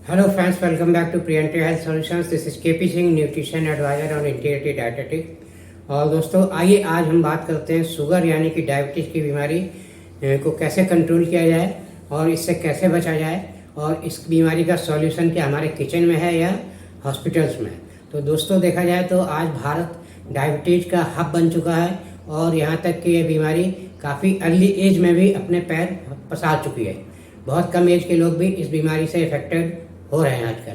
Hello friends, welcome back to Priyanti Health Solutions. This is KP Singh, nutrition advisor और integrative dietetic. और दोस्तों आइए आज हम बात करते हैं शुगर यानी कि डायबिटीज़ की बीमारी को कैसे कंट्रोल किया जाए और इससे कैसे बचा जाए और इस बीमारी का सॉल्यूशन क्या हमारे किचन में है या हॉस्पिटल्स में। तो दोस्तों देखा जाए तो आज भारत डायबिटीज़ का हब बन चुका है और यहाँ तक कि ये बीमारी काफ़ी अर्ली एज में भी अपने पैर पसार चुकी है। बहुत कम एज के लोग भी इस बीमारी से इफेक्टेड हो रहे हैं आजकल।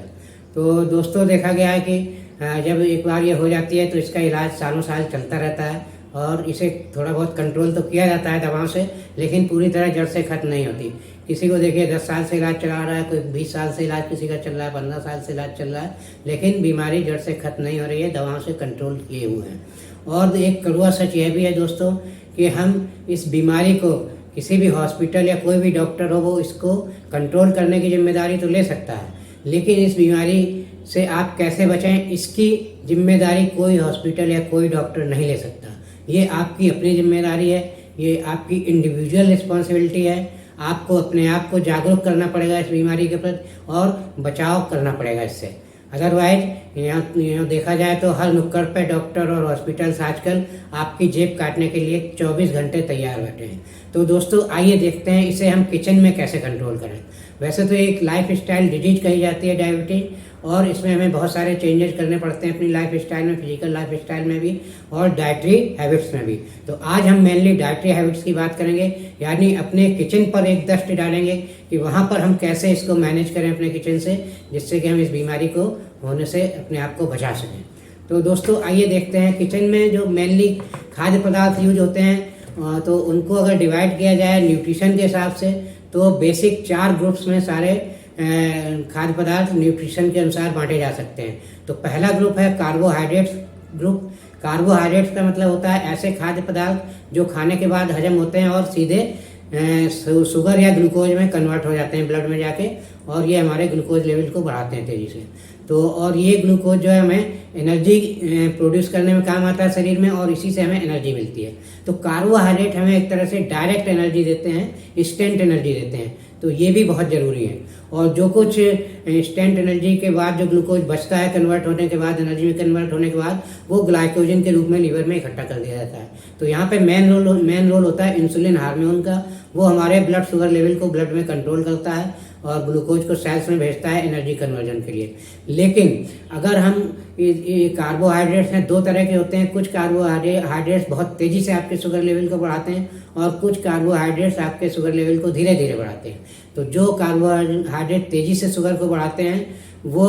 तो दोस्तों देखा गया है कि जब एक बार ये हो जाती है तो इसका इलाज सालों साल चलता रहता है और इसे थोड़ा बहुत कंट्रोल तो किया जाता है दवाओं से, लेकिन पूरी तरह जड़ से खत्म नहीं होती। किसी को देखिए 10 साल से इलाज चला रहा है, कोई 20 साल से इलाज किसी का चल रहा है, 15 साल से इलाज चल रहा है, लेकिन बीमारी जड़ से खत्म नहीं हो रही है, दवाओं से कंट्रोल किए हुए हैं। और एक कड़वा सच यह भी है दोस्तों कि हम इस बीमारी को किसी भी हॉस्पिटल या कोई भी डॉक्टर हो वो इसको कंट्रोल करने की जिम्मेदारी तो ले सकता है, लेकिन इस बीमारी से आप कैसे बचें इसकी जिम्मेदारी कोई हॉस्पिटल या कोई डॉक्टर नहीं ले सकता। ये आपकी अपनी जिम्मेदारी है, ये आपकी इंडिविजुअल रिस्पॉन्सिबिलिटी है। आपको अपने आप को जागरूक करना पड़ेगा इस बीमारी के प्रति और बचाव करना पड़ेगा इससे। अदरवाइज यहाँ देखा जाए तो हर नुक्कड़ पे डॉक्टर और हॉस्पिटल्स आजकल आपकी जेब काटने के लिए 24 घंटे तैयार बैठे हैं। तो दोस्तों आइए देखते हैं इसे हम किचन में कैसे कंट्रोल करें। वैसे तो एक लाइफ स्टाइल डिजीज कही जाती है डायबिटीज, और इसमें हमें बहुत सारे चेंजेस करने पड़ते हैं अपनी लाइफ स्टाइल में, फिजिकल लाइफ स्टाइल में भी और डाइटरी हैबिट्स में भी। तो आज हम मेनली डाइटरी हैबिट्स की बात करेंगे, यानी अपने किचन पर एक दृष्टि डालेंगे कि वहाँ पर हम कैसे इसको मैनेज करें अपने किचन से, जिससे कि हम इस बीमारी को होने से अपने आप को बचा सकें। तो दोस्तों आइए देखते हैं किचन में जो मेनली खाद्य पदार्थ यूज होते हैं तो उनको अगर डिवाइड किया जाए न्यूट्रिशन के हिसाब से तो बेसिक 4 ग्रुप्स में सारे खाद्य पदार्थ न्यूट्रिशन के अनुसार बांटे जा सकते हैं। तो पहला ग्रुप है कार्बोहाइड्रेट्स ग्रुप। कार्बोहाइड्रेट्स का मतलब होता है ऐसे खाद्य पदार्थ जो खाने के बाद हजम होते हैं और सीधे शुगर या ग्लूकोज में कन्वर्ट हो जाते हैं ब्लड में जाके, और ये हमारे ग्लूकोज लेवल को बढ़ाते हैं तेज़ी से। तो और ये ग्लूकोज जो है हमें एनर्जी प्रोड्यूस करने में काम आता है शरीर में, और इसी से हमें एनर्जी मिलती है। तो कार्बोहाइड्रेट हमें एक तरह से डायरेक्ट एनर्जी देते हैं, इंस्टेंट एनर्जी देते हैं, तो ये भी बहुत ज़रूरी है। और जो कुछ इंस्टेंट एनर्जी के बाद जो ग्लूकोज बचता है कन्वर्ट होने के बाद, एनर्जी में कन्वर्ट होने के बाद, वो ग्लाइकोजन के रूप में लीवर में इकट्ठा कर दिया जाता है। तो यहाँ पे मेन रोल होता है इंसुलिन हार्मोन का। वो हमारे ब्लड शुगर लेवल को ब्लड में कंट्रोल करता है और ग्लूकोज को सेल्स में भेजता है एनर्जी कन्वर्जन के लिए। लेकिन अगर हम कार्बोहाइड्रेट्स हैं 2 तरह के होते हैं। कुछ कार्बोहाइड्रेट्स बहुत तेज़ी से आपके शुगर लेवल को बढ़ाते हैं और कुछ कार्बोहाइड्रेट्स आपके शुगर लेवल को धीरे धीरे बढ़ाते हैं। तो जो कार्बोहाइड्रेट तेज़ी से शुगर को बढ़ाते हैं वो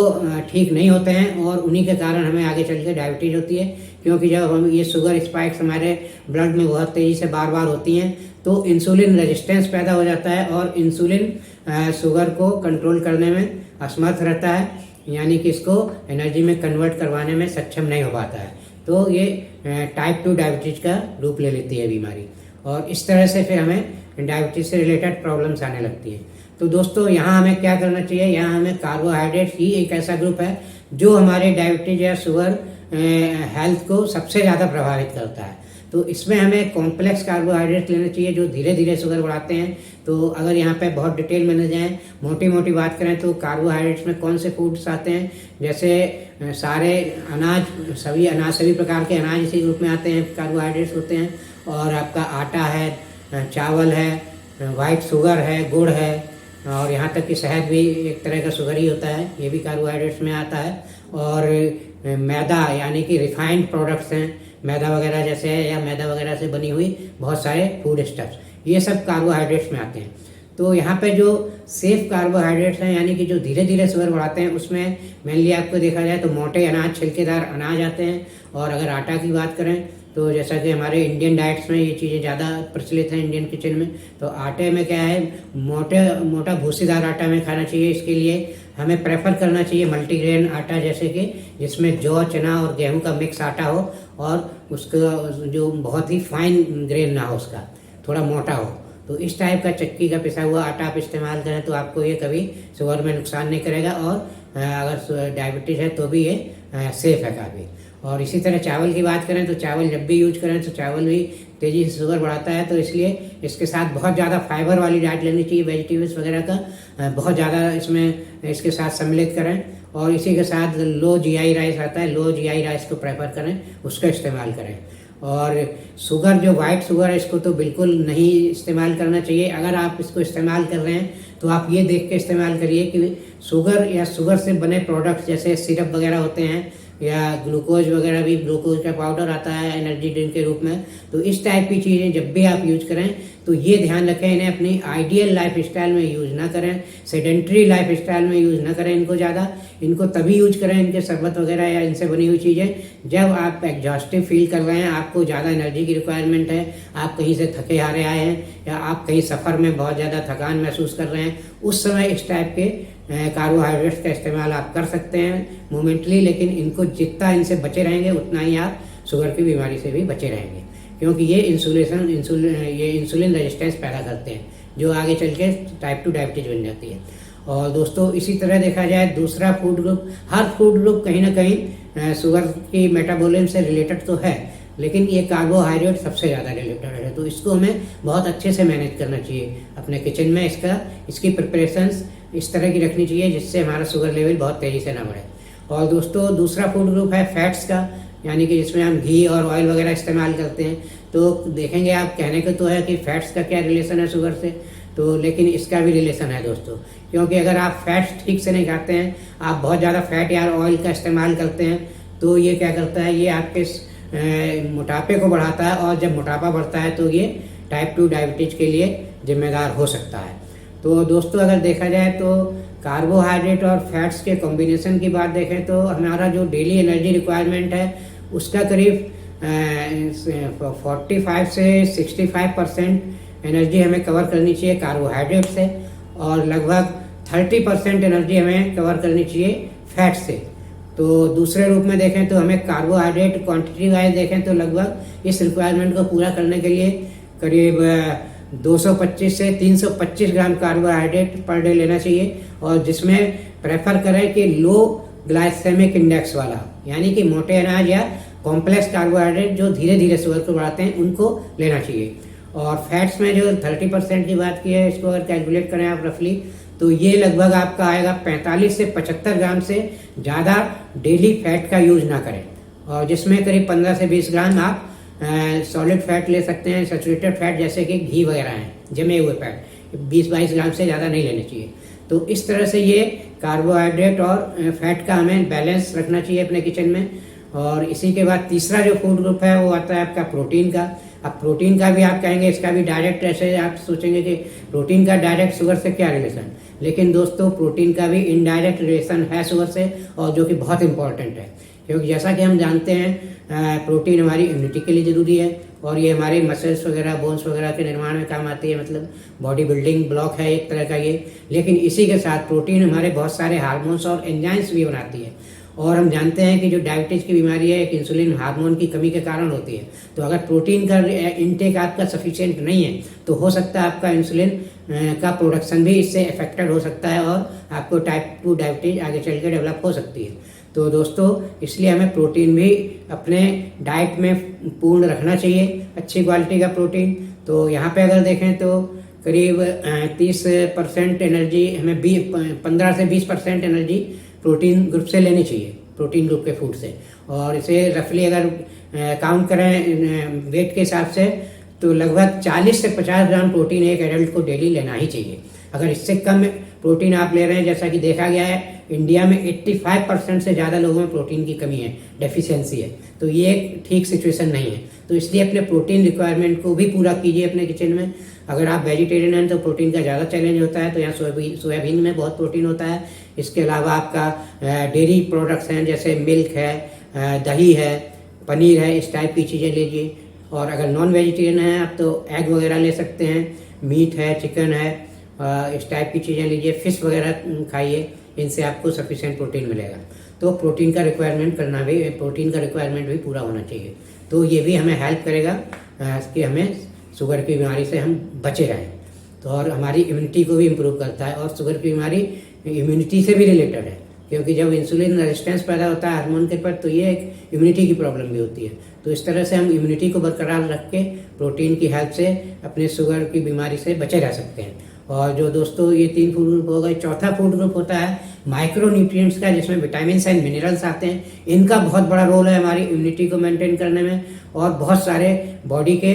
ठीक नहीं होते हैं और उन्हीं के कारण हमें आगे चल के डायबिटीज़ होती है, क्योंकि जब हम ये शुगर स्पाइक्स हमारे ब्लड में बहुत तेज़ी से बार बार होती हैं तो इंसुलिन रेजिस्टेंस पैदा हो जाता है और इंसुलिन शुगर को कंट्रोल करने में असमर्थ रहता है, यानी कि इसको एनर्जी में कन्वर्ट करवाने में सक्षम नहीं हो पाता है। तो ये टाइप 2 डायबिटीज़ का रूप ले लेती है बीमारी, और इस तरह से फिर हमें डायबिटीज़ से रिलेटेड प्रॉब्लम्स आने लगती है। तो दोस्तों यहाँ हमें क्या करना चाहिए, यहाँ हमें कार्बोहाइड्रेट ही एक ऐसा ग्रुप है जो हमारे डायबिटीज़ या शुगर हेल्थ को सबसे ज़्यादा प्रभावित करता है। तो इसमें हमें कॉम्प्लेक्स कार्बोहाइड्रेट लेना चाहिए जो धीरे धीरे शुगर बढ़ाते हैं। तो अगर यहाँ पे बहुत डिटेल में न जाएँ, मोटी मोटी बात करें तो कार्बोहाइड्रेट्स में कौन से फूड्स आते हैं, जैसे सारे सभी प्रकार के अनाज इसी ग्रुप में आते हैं, कार्बोहाइड्रेट्स होते हैं। और आपका आटा है, चावल है, वाइट शुगर है, गुड़ है, और यहाँ तक कि शहद भी एक तरह का शुगर ही होता है, ये भी कार्बोहाइड्रेट्स में आता है। और मैदा यानी कि रिफाइंड प्रोडक्ट्स हैं, मैदा वगैरह जैसे है या मैदा वगैरह से बनी हुई बहुत सारे फूड स्टफ्स, ये सब कार्बोहाइड्रेट्स में आते हैं। तो यहाँ पे जो सेफ कार्बोहाइड्रेट्स हैं यानी कि जो धीरे धीरे शुगर बढ़ाते हैं उसमें मेनली आपको देखा जाए तो मोटे अनाज, छिलकेदार अनाज आते हैं। और अगर आटा की बात करें तो जैसा कि हमारे इंडियन डाइट्स में ये चीज़ें ज़्यादा प्रचलित हैं इंडियन किचन में, तो आटे में क्या है, मोटा भूसीदार आटा में खाना चाहिए। इसके लिए हमें प्रेफर करना चाहिए मल्टीग्रेन आटा, जैसे कि जिसमें जौ, चना और गेहूं का मिक्स आटा हो और उसका जो बहुत ही फाइन ग्रेन ना हो, उसका थोड़ा मोटा हो। तो इस टाइप का चक्की का पिसा हुआ आटा आप इस्तेमाल करें तो आपको ये कभी शुगर में नुकसान नहीं करेगा, और अगर डायबिटीज़ है तो भी ये सेफ है काफ़ी। और इसी तरह चावल की बात करें तो चावल जब भी यूज करें तो चावल भी तेज़ी से शुगर बढ़ाता है। तो इसलिए इसके साथ बहुत ज़्यादा फाइबर वाली डाइट लेनी चाहिए, वेजिटेबल्स वगैरह का बहुत ज़्यादा इसमें इसके साथ सम्मिलित करें। और इसी के साथ लो जीआई राइस आता है, लो जीआई राइस को प्रेफर करें, उसका इस्तेमाल करें। और शुगर जो वाइट शुगर है इसको तो बिल्कुल नहीं इस्तेमाल करना चाहिए। अगर आप इसको इस्तेमाल कर रहे हैं तो आप ये देख के इस्तेमाल करिए कि शुगर या शुगर से बने प्रोडक्ट्स जैसे सिरप वगैरह होते हैं या ग्लूकोज वगैरह भी, ग्लूकोज का पाउडर आता है एनर्जी ड्रिंक के रूप में। तो इस टाइप की चीज़ें जब भी आप यूज करें तो ये ध्यान रखें, इन्हें अपनी आइडियल लाइफ स्टाइल में यूज़ ना करें, सेडेंट्री लाइफ स्टाइल में यूज़ ना करें इनको ज़्यादा। इनको तभी यूज करें, इनके शरबत वगैरह या इनसे बनी हुई चीज़ें, जब आप एग्जॉस्टिव फील कर रहे हैं, आपको ज़्यादा एनर्जी की रिक्वायरमेंट है, आप कहीं से थके हारे आए हैं या आप कहीं सफ़र में बहुत ज़्यादा थकान महसूस कर रहे हैं, उस समय इस टाइप के कार्बोहाइड्रेट्स का इस्तेमाल आप कर सकते हैं मोमेंटली। लेकिन इनको जितना इनसे बचे रहेंगे उतना ही आप शुगर की बीमारी से भी बचे रहेंगे, क्योंकि ये इंसुलिन रेजिस्टेंस पैदा करते हैं जो आगे चल के टाइप 2 डायबिटीज बन जाती है। और दोस्तों इसी तरह देखा जाए दूसरा फूड ग्रुप, हर फूड ग्रुप कहीं ना कहीं शुगर की मेटाबॉलिज्म से रिलेटेड तो है, लेकिन ये कार्बोहाइड्रेट सबसे ज़्यादा रिलेटेड है। तो इसको हमें बहुत अच्छे से मैनेज करना चाहिए अपने किचन में। इसकी प्रिपरेशंस इस तरह की रखनी चाहिए जिससे हमारा शुगर लेवल बहुत तेज़ी से ना बढ़े। और दोस्तों दूसरा फूड ग्रुप है फैट्स का, यानी कि जिसमें हम घी और ऑयल वगैरह इस्तेमाल करते हैं। तो देखेंगे आप, कहने को तो है कि फैट्स का क्या रिलेशन है शुगर से, तो लेकिन इसका भी रिलेशन है दोस्तों, क्योंकि अगर आप फैट्स ठीक से नहीं खाते हैं, आप बहुत ज़्यादा फैट या ऑयल का इस्तेमाल करते हैं, तो ये क्या करता है, ये आपके मोटापे को बढ़ाता है। और जब मोटापा बढ़ता है तो ये टाइप 2 डायबिटीज़ के लिए जिम्मेदार हो सकता है। तो दोस्तों अगर देखा जाए तो कार्बोहाइड्रेट और फैट्स के कॉम्बिनेशन की बात देखें तो हमारा जो डेली एनर्जी रिक्वायरमेंट है उसका करीब 45 से 65% एनर्जी हमें कवर करनी चाहिए कार्बोहाइड्रेट से, और लगभग 30% एनर्जी हमें कवर करनी चाहिए फैट से। तो दूसरे रूप में देखें तो हमें कार्बोहाइड्रेट क्वांटिटी वाइज देखें तो लगभग इस रिक्वायरमेंट को पूरा करने के लिए करीब 225 से 325 ग्राम कार्बोहाइड्रेट पर डे लेना चाहिए, और जिसमें प्रेफर करें कि लो ग्लाइसेमिक इंडेक्स वाला, यानी कि मोटे अनाज या कॉम्प्लेक्स कार्बोहाइड्रेट जो धीरे धीरे शुगर को बढ़ाते हैं उनको लेना चाहिए। और फैट्स में जो 30% की बात की है, इसको अगर कैलकुलेट करें आप रफली, तो ये लगभग आपका आएगा 45 से 75 ग्राम से ज़्यादा डेली फैट का यूज ना करें, और जिसमें करीब 15 से 20 ग्राम आप सॉलिड फैट ले सकते हैं, सैचुरेटेड फैट जैसे कि घी वगैरह हैं, जमे हुए फैट 20-22 ग्राम से ज़्यादा नहीं लेने चाहिए। तो इस तरह से ये कार्बोहाइड्रेट और फैट का हमें बैलेंस रखना चाहिए अपने किचन में। और इसी के बाद तीसरा जो फूड ग्रुप है वो आता है आपका प्रोटीन का। अब प्रोटीन का भी आप कहेंगे इसका भी डायरेक्ट, ऐसे आप सोचेंगे कि प्रोटीन का डायरेक्ट शुगर से क्या रिलेशन, लेकिन दोस्तों प्रोटीन का भी इनडायरेक्ट रिलेशन है शुगर से, और जो कि बहुत इंपॉर्टेंट है, क्योंकि जैसा कि हम जानते हैं प्रोटीन हमारी इम्यूनिटी के लिए ज़रूरी है, और ये हमारे मसल्स वगैरह, बोन्स वगैरह के निर्माण में काम आती है, मतलब बॉडी बिल्डिंग ब्लॉक है एक तरह का ये। लेकिन इसी के साथ प्रोटीन हमारे बहुत सारे हार्मोन्स और एंजाइम्स भी बनाती है, और हम जानते हैं कि जो डायबिटीज़ की बीमारी है एक इंसुलिन हार्मोन की कमी के कारण होती है। तो अगर प्रोटीन का इनटेक आपका सफिशिएंट नहीं है तो हो सकता है आपका इंसुलिन का प्रोडक्शन भी इससे अफेक्टेड हो सकता है, और आपको टाइप 2 डायबिटीज़ आगे चल के डेवलप हो सकती है। तो दोस्तों इसलिए हमें प्रोटीन भी अपने डाइट में पूर्ण रखना चाहिए, अच्छी क्वालिटी का प्रोटीन। तो यहाँ पे अगर देखें तो करीब 30% एनर्जी हमें 15 से 20% एनर्जी प्रोटीन ग्रुप से लेनी चाहिए, प्रोटीन ग्रुप के फूड से। और इसे रफली अगर काउंट करें वेट के हिसाब से तो लगभग 40 से 50 ग्राम प्रोटीन एक एडल्ट को डेली लेना ही चाहिए। अगर इससे कम प्रोटीन आप ले रहे हैं, जैसा कि देखा गया है इंडिया में 85% से ज़्यादा लोगों में प्रोटीन की कमी है, डेफिशिएंसी है, तो ये एक ठीक सिचुएशन नहीं है। तो इसलिए अपने प्रोटीन रिक्वायरमेंट को भी पूरा कीजिए अपने किचन में। अगर आप वेजिटेरियन हैं तो प्रोटीन का ज़्यादा चैलेंज होता है, तो यहाँ सोयाबीन में बहुत प्रोटीन होता है। इसके अलावा आपका डेयरी प्रोडक्ट्स हैं, जैसे मिल्क है, दही है, पनीर है, इस टाइप की चीज़ें लीजिए। और अगर नॉन वेजिटेरियन हैं आप तो एग वगैरह ले सकते हैं, मीट है, चिकन है, इस टाइप की चीज़ें लीजिए, फिश वगैरह खाइए, इनसे आपको सफिशिएंट प्रोटीन मिलेगा। तो प्रोटीन का रिक्वायरमेंट भी पूरा होना चाहिए। तो ये भी हमें हेल्प करेगा कि हमें शुगर की बीमारी से हम बचे रहें। तो और हमारी इम्यूनिटी को भी इम्प्रूव करता है, और शुगर की बीमारी इम्यूनिटी से भी रिलेटेड है, क्योंकि जब इंसुलिन रेजिस्टेंस पैदा होता है हार्मोन के पर, तो ये एक इम्यूनिटी की प्रॉब्लम भी होती है। तो इस तरह से हम इम्यूनिटी को बरकरार रख के प्रोटीन की हेल्प से अपने शुगर की बीमारी से बचे रह सकते हैं। और जो दोस्तों ये 3 फूड ग्रुप हो गए, चौथा फूड ग्रुप होता है माइक्रो न्यूट्रिएंट्स का, जिसमें विटामिन एंड मिनरल्स आते हैं। इनका बहुत बड़ा रोल है हमारी इम्यूनिटी को मेंटेन करने में, और बहुत सारे बॉडी के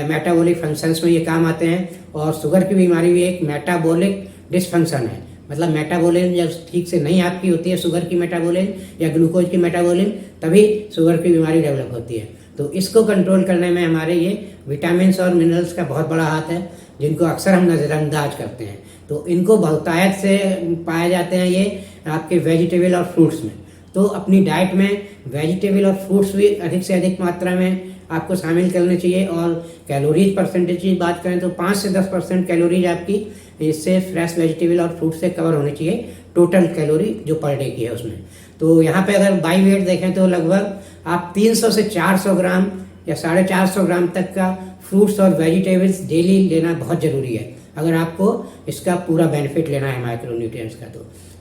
मेटाबॉलिक फंक्शंस में ये काम आते हैं। और शुगर की बीमारी भी एक मेटाबॉलिक डिसफंक्शन है, मतलब मेटाबॉलिज्म जब ठीक से नहीं आपकी होती है, शुगर की मेटाबॉलिज्म या ग्लूकोज की मेटाबॉलिज्म, तभी शुगर की बीमारी डेवलप होती है। तो इसको कंट्रोल करने में हमारे ये विटामिन और मिनरल्स का बहुत बड़ा हाथ है, जिनको अक्सर हम नज़रअंदाज करते हैं। तो इनको बहुतायत से पाए जाते हैं ये आपके वेजिटेबल और फ्रूट्स में। तो अपनी डाइट में वेजिटेबल और फ्रूट्स भी अधिक से अधिक मात्रा में आपको शामिल करने चाहिए। और कैलोरीज परसेंटेज की बात करें तो 5 से 10% कैलोरीज आपकी इससे फ्रेश वेजिटेबल और फ्रूट से कवर होनी चाहिए, टोटल कैलोरी जो पर डे की है उसमें। तो यहाँ पे अगर बाई वेट देखें तो लगभग आप 300 से 400 ग्राम या 450 ग्राम तक का फ्रूट्स और वेजिटेबल्स डेली लेना बहुत ज़रूरी है, अगर आपको इसका पूरा बेनिफिट लेना है माइक्रो न्यूट्रिएंट्स का।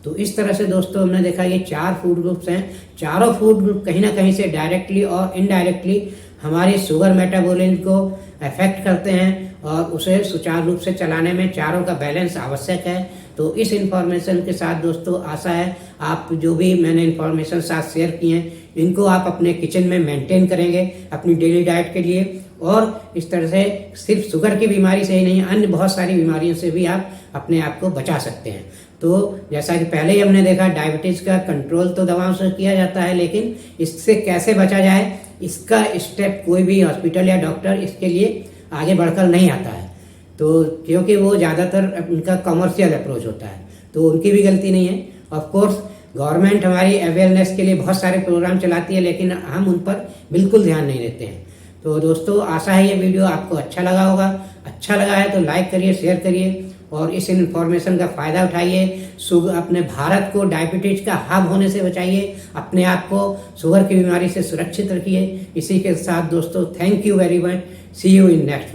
तो इस तरह से दोस्तों हमने देखा ये 4 फूड ग्रुप्स हैं। चारों फूड ग्रुप कहीं ना कहीं से डायरेक्टली और इनडायरेक्टली हमारे शुगर मेटाबॉलिज्म को अफेक्ट करते हैं, और उसे सुचारू रूप से चलाने में चारों का बैलेंस आवश्यक है। तो इस इन्फॉर्मेशन के साथ दोस्तों आशा है आप जो भी मैंने इन्फॉर्मेशन साथ शेयर की हैं, इनको आप अपने किचन में मेंटेन करेंगे अपनी डेली डाइट के लिए। और इस तरह से सिर्फ शुगर की बीमारी से ही नहीं, अन्य बहुत सारी बीमारियों से भी आप अपने आप को बचा सकते हैं। तो जैसा कि पहले ही हमने देखा, डायबिटीज़ का कंट्रोल तो दवाओं से किया जाता है, लेकिन इससे कैसे बचा जाए, इसका स्टेप कोई भी हॉस्पिटल या डॉक्टर इसके लिए आगे बढ़कर नहीं आता है। तो क्योंकि वो ज़्यादातर उनका कमर्शियल अप्रोच होता है, तो उनकी भी गलती नहीं है। ऑफ कोर्स गवर्नमेंट हमारी अवेयरनेस के लिए बहुत सारे प्रोग्राम चलाती है, लेकिन हम उन पर बिल्कुल ध्यान नहीं देते हैं। तो दोस्तों आशा है ये वीडियो आपको अच्छा लगा होगा। अच्छा लगा है तो लाइक करिए, शेयर करिए और इस इन्फॉर्मेशन का फ़ायदा उठाइए। अपने भारत को डायबिटीज का हब होने से बचाइए, अपने आप को शुगर की बीमारी से सुरक्षित रखिए। इसी के साथ दोस्तों thank you very much, see you in next video.